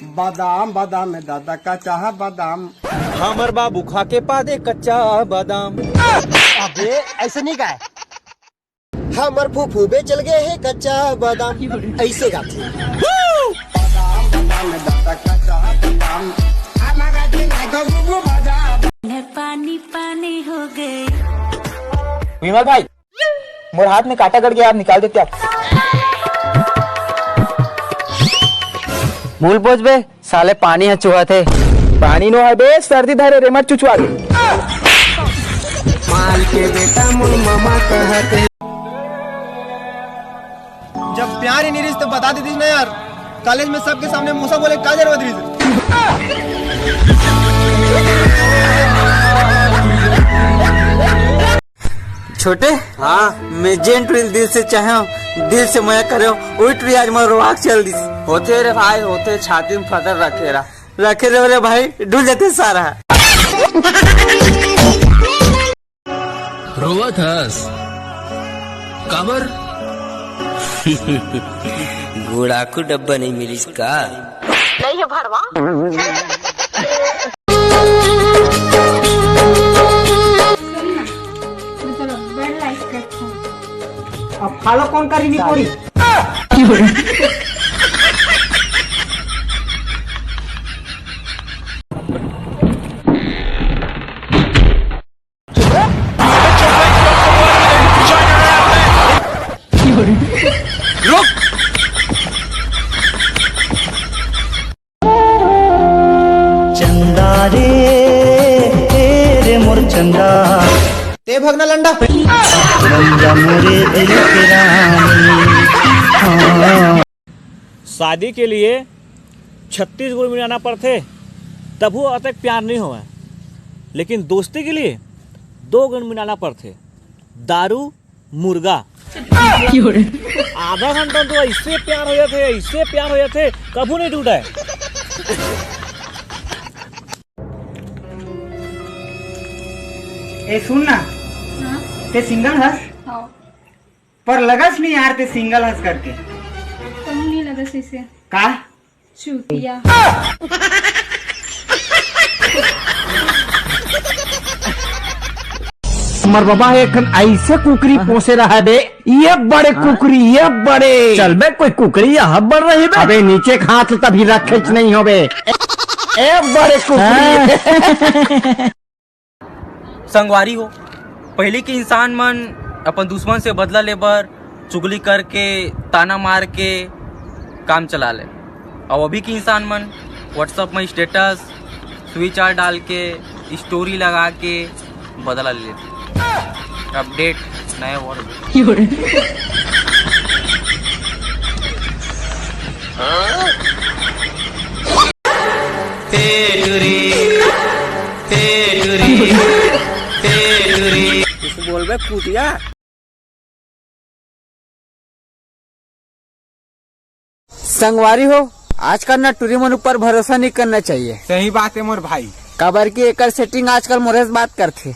बादाम बादाम में दादा का चाह बादाम। हमर बाबू खा के पा दे कच्चा बादाम। अबे ऐसे नहीं गाए। हमर फूफू बे चल गए है कच्चा बादाम, ऐसे गाते। बादाम बादाम में दादा का चाह बादाम। पानी पानी हो गए। विमल भाई, मोर हाथ में कांटा गड़ गया, आप निकाल देते आप। मूल पोछ बे, साले पानी है चूहा थे। पानी नो है बे, सर्दी धरे रे मत चुचवा दे। माल के बेटा मोर मामा कहते। जब प्यार ही नहीं रही तो बता देती ना यार। कॉलेज में सबके सामने मूसा बोले क्या जरूरत रही। छोटे, हाँ मैं जेन ट्रिल दिल से चाहे दिल से मैं करे वही ट्री आज मैं रोक चल दी होते रे भाई, होते छाती में फतर रखे रे भाई, डूल जाते सारा। रोवत हस काबर गुड़ाकू डब्बा नहीं मिली इसका नहीं है भड़वा। अब फालो कौन करी नहीं पड़ी। चंदा रे मोर चंदा ते भगना लंडा। मोरे दिल के रानी। शादी के लिए 36 गुण मिलाना पड़ते तब वो अतक प्यार नहीं हुआ, लेकिन दोस्ती के लिए 2 गुण मिलाना पड़ते, दारू मुर्गा। आधा घंटा तो ऐसे प्यार हो जाते, ऐसे प्यार हो जाते, कभी नहीं टूटा है। ए सुन ना, ते सिंगल हंस पर लगस नहीं यार, ते सिंगल हंस करके तुम नहीं लगा इसे का चूतिया। मर बाबा एक ऐसे कुकरी पोसे रहा है बे, ये बड़े कुकरी, ये बड़े चल बे, कोई कुकरी यहाँ बढ़ रही बे। अबे नीचे हाथ तभी रखे नहीं हो बे, ए बड़े कुकरी। संगवारी हो, पहले के इंसान मन अपन दुश्मन से बदला लेबर चुगली करके ताना मार के काम चला ले, और अभी के इंसान मन व्हाट्सएप में स्टेटस स्विच आर डाल के स्टोरी लगा के बदला ले लेते। अपडेट नए वर्ड। बोल बे कुतिया। संगवारी हो, आजकल ना टूरी मन ऊपर भरोसा नहीं करना चाहिए। सही बात है मोर भाई। काबर की एकर सेटिंग आजकल मोरे से बात करते।